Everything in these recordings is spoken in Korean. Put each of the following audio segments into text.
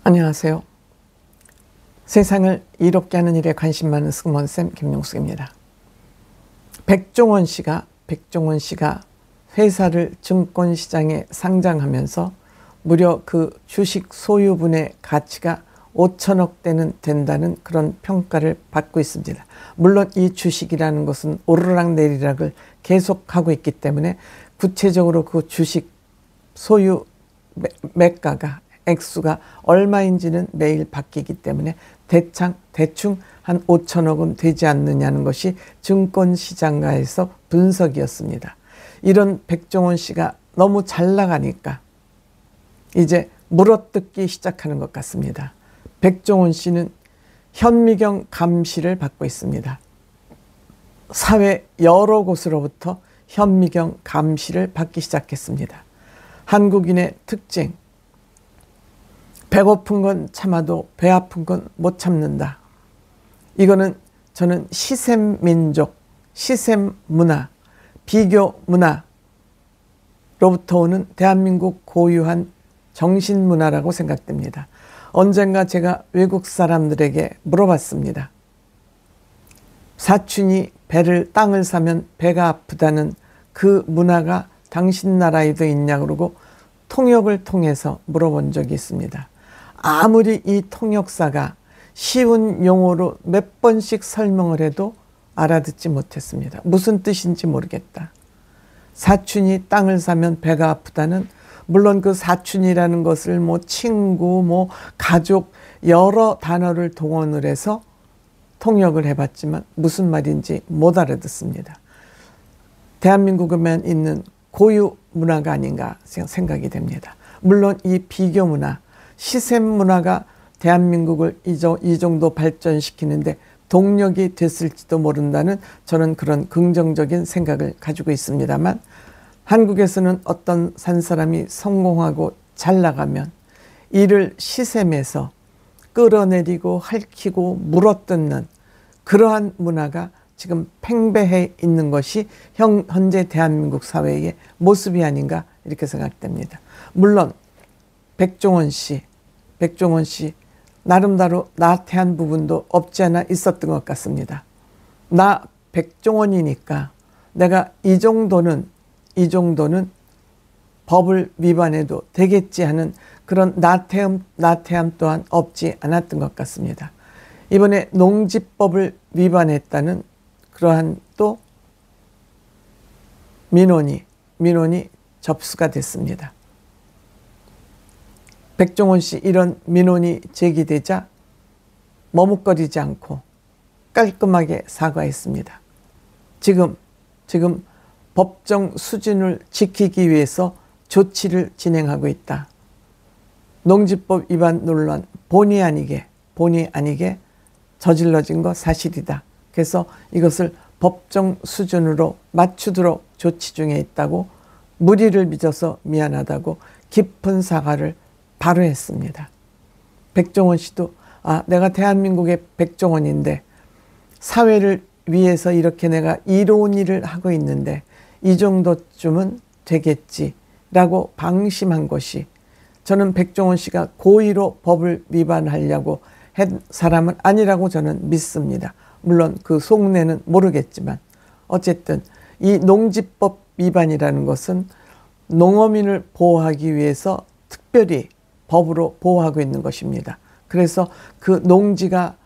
안녕하세요. 세상을 이롭게 하는 일에 관심 많은 승무원쌤 김용숙입니다. 백종원 씨가 회사를 증권시장에 상장하면서 무려 그 주식 소유분의 가치가 5천억 된다는 그런 평가를 받고 있습니다. 물론 이 주식이라는 것은 오르락 내리락을 계속하고 있기 때문에 구체적으로 그 주식 소유 매가가 액수가 얼마인지는 매일 바뀌기 때문에 대충 한 5천억은 되지 않느냐는 것이 증권시장가에서 분석이었습니다. 이런 백종원 씨가 너무 잘 나가니까 이제 물어뜯기 시작하는 것 같습니다. 백종원 씨는 현미경 감시를 받고 있습니다. 사회 여러 곳으로부터 현미경 감시를 받기 시작했습니다. 한국인의 특징, 배고픈 건 참아도 배 아픈 건 못 참는다. 이거는 저는 시샘민족, 시샘문화, 비교문화로부터 오는 대한민국 고유한 정신문화라고 생각됩니다. 언젠가 제가 외국 사람들에게 물어봤습니다. 사촌이 땅을 사면 배가 아프다는 그 문화가 당신 나라에도 있냐 그러고 통역을 통해서 물어본 적이 있습니다. 아무리 이 통역사가 쉬운 용어로 몇 번씩 설명을 해도 알아듣지 못했습니다. 무슨 뜻인지 모르겠다. 사촌이 땅을 사면 배가 아프다는, 물론 그 사촌이라는 것을 친구, 가족 여러 단어를 동원을 해서 통역을 해봤지만 무슨 말인지 못 알아듣습니다. 대한민국에만 있는 고유 문화가 아닌가 생각이 됩니다. 물론 이 비교 문화, 시샘 문화가 대한민국을 이 정도 발전시키는데 동력이 됐을지도 모른다는 저는 그런 긍정적인 생각을 가지고 있습니다만, 한국에서는 어떤 한 사람이 성공하고 잘 나가면 이를 시샘에서 끌어내리고 핥히고 물어뜯는 그러한 문화가 지금 팽배해 있는 것이 현재 대한민국 사회의 모습이 아닌가 이렇게 생각됩니다. 물론 백종원 씨 나름대로 나태한 부분도 없지 않아 있었던 것 같습니다. 나 백종원이니까 내가 이 정도는 법을 위반해도 되겠지 하는 그런 나태함 또한 없지 않았던 것 같습니다. 이번에 농지법을 위반했다는 그러한 또 민원이 접수가 됐습니다. 백종원 씨 이런 민원이 제기되자 머뭇거리지 않고 깔끔하게 사과했습니다. 지금 법정 수준을 지키기 위해서 조치를 진행하고 있다. 농지법 위반 논란 본의 아니게 저질러진 거 사실이다. 그래서 이것을 법정 수준으로 맞추도록 조치 중에 있다고, 무리를 빚어서 미안하다고 깊은 사과를 바로 했습니다. 백종원 씨도 내가 대한민국의 백종원인데 사회를 위해서 이렇게 내가 이로운 일을 하고 있는데 이 정도쯤은 되겠지라고 방심한 것이, 저는 백종원 씨가 고의로 법을 위반하려고 한 사람은 아니라고 저는 믿습니다. 물론 그 속내는 모르겠지만 어쨌든 이 농지법 위반이라는 것은 농어민을 보호하기 위해서 특별히 법으로 보호하고 있는 것입니다. 그래서 그 농지가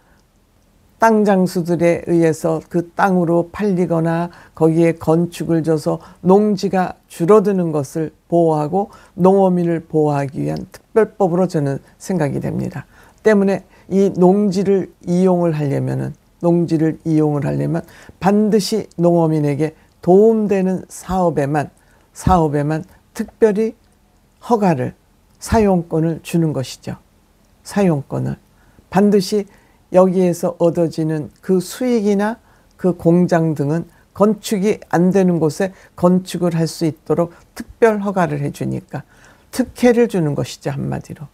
땅 장수들에 의해서 그 땅으로 팔리거나 거기에 건축을 져서 농지가 줄어드는 것을 보호하고 농어민을 보호하기 위한 특별법으로 저는 생각이 됩니다. 때문에 이 농지를 이용을 하려면 반드시 농어민에게 도움되는 사업에만 특별히 사용권을 주는 것이죠. 사용권을 반드시 여기에서 얻어지는 그 수익이나 그 공장 등은 건축이 안 되는 곳에 건축을 할 수 있도록 특별 허가를 해주니까 특혜를 주는 것이죠. 한마디로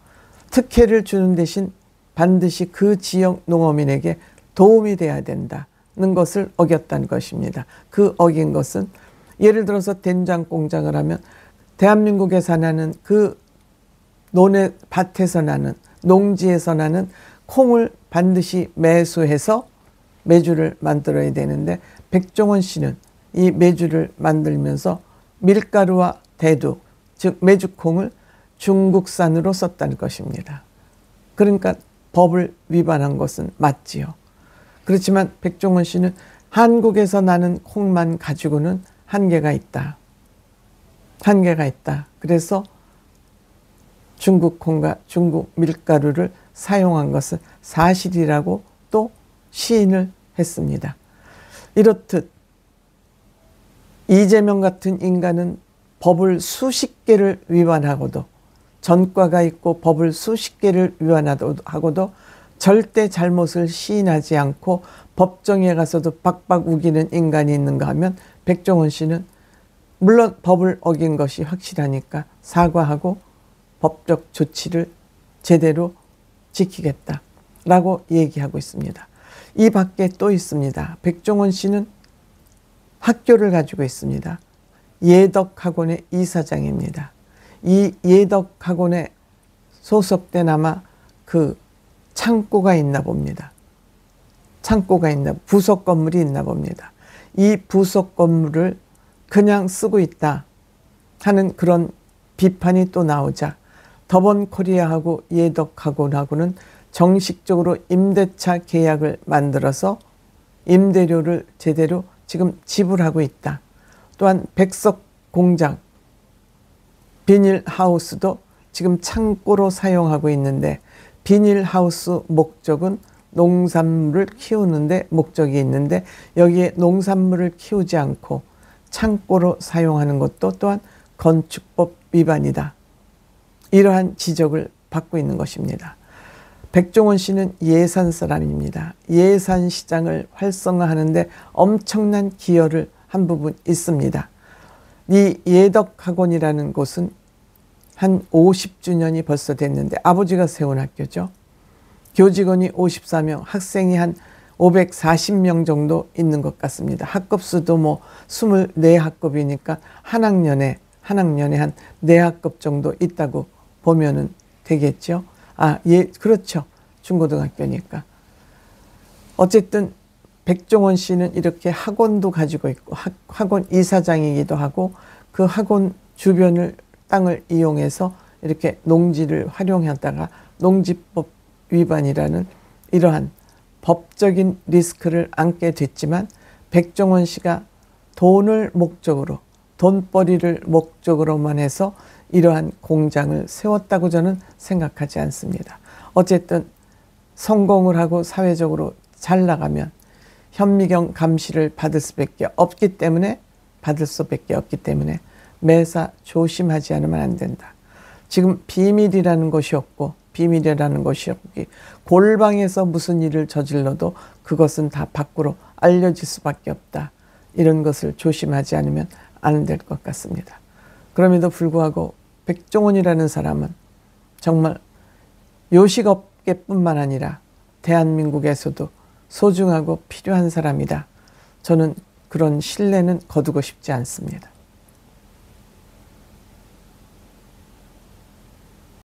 특혜를 주는 대신 반드시 그 지역 농어민에게 도움이 돼야 된다는 것을 어겼다는 것입니다. 그 어긴 것은 예를 들어서 된장 공장을 하면 대한민국에서 나는 그 논의 밭에서 나는 농지에서 나는 콩을 반드시 매수해서 메주를 만들어야 되는데 백종원 씨는 이 메주를 만들면서 밀가루와 대두, 즉 메주콩을 중국산으로 썼다는 것입니다. 그러니까 법을 위반한 것은 맞지요. 그렇지만 백종원 씨는 한국에서 나는 콩만 가지고는 한계가 있다. 한계가 있다. 그래서 중국 콩과 중국 밀가루를 사용한 것은 사실이라고 또 시인을 했습니다. 이렇듯 이재명 같은 인간은 법을 수십 개를 위반하고도, 전과가 있고 법을 수십 개를 위반하고도 절대 잘못을 시인하지 않고 법정에 가서도 박박 우기는 인간이 있는가 하면 백종원 씨는 물론 법을 어긴 것이 확실하니까 사과하고 법적 조치를 제대로 지키겠다라고 얘기하고 있습니다. 이 밖에 또 있습니다. 백종원 씨는 학교를 가지고 있습니다. 예덕학원의 이사장입니다. 이 예덕학원에 소속된 아마 그 창고가 있나 봅니다. 창고가 있나, 부속 건물이 있나 봅니다. 이 부속 건물을 그냥 쓰고 있다 하는 그런 비판이 또 나오자 더번코리아하고 예덕학원하고는 정식적으로 임대차 계약을 만들어서 임대료를 제대로 지금 지불하고 있다. 또한 백석 공장, 비닐하우스도 지금 창고로 사용하고 있는데 비닐하우스 목적은 농산물을 키우는데 목적이 있는데 여기에 농산물을 키우지 않고 창고로 사용하는 것도 또한 건축법 위반이다. 이러한 지적을 받고 있는 것입니다. 백종원 씨는 예산 사람입니다. 예산 시장을 활성화하는데 엄청난 기여를 한 부분 있습니다. 이 예덕학원이라는 곳은 한 50주년이 벌써 됐는데 아버지가 세운 학교죠. 교직원이 54명, 학생이 한 540명 정도 있는 것 같습니다. 학급수도 뭐 24학급이니까 한 학년에 한 4학급 정도 있다고 보면은 되겠죠. 예, 그렇죠. 중고등학교니까. 어쨌든 백종원 씨는 이렇게 학원도 가지고 있고 학원 이사장이기도 하고 그 학원 주변을 땅을 이용해서 이렇게 농지를 활용하다가 농지법 위반이라는 이러한 법적인 리스크를 안게 됐지만 백종원 씨가 돈을 목적으로, 돈벌이를 목적으로만 해서 이러한 공장을 세웠다고 저는 생각하지 않습니다. 어쨌든 성공을 하고 사회적으로 잘 나가면 현미경 감시를 받을 수밖에 없기 때문에 매사 조심하지 않으면 안 된다. 지금 비밀이라는 것이 없고 골방에서 무슨 일을 저질러도 그것은 다 밖으로 알려질 수밖에 없다. 이런 것을 조심하지 않으면 안 될 것 같습니다. 그럼에도 불구하고 백종원이라는 사람은 정말 요식업계뿐만 아니라 대한민국에서도 소중하고 필요한 사람이다. 저는 그런 신뢰는 거두고 싶지 않습니다.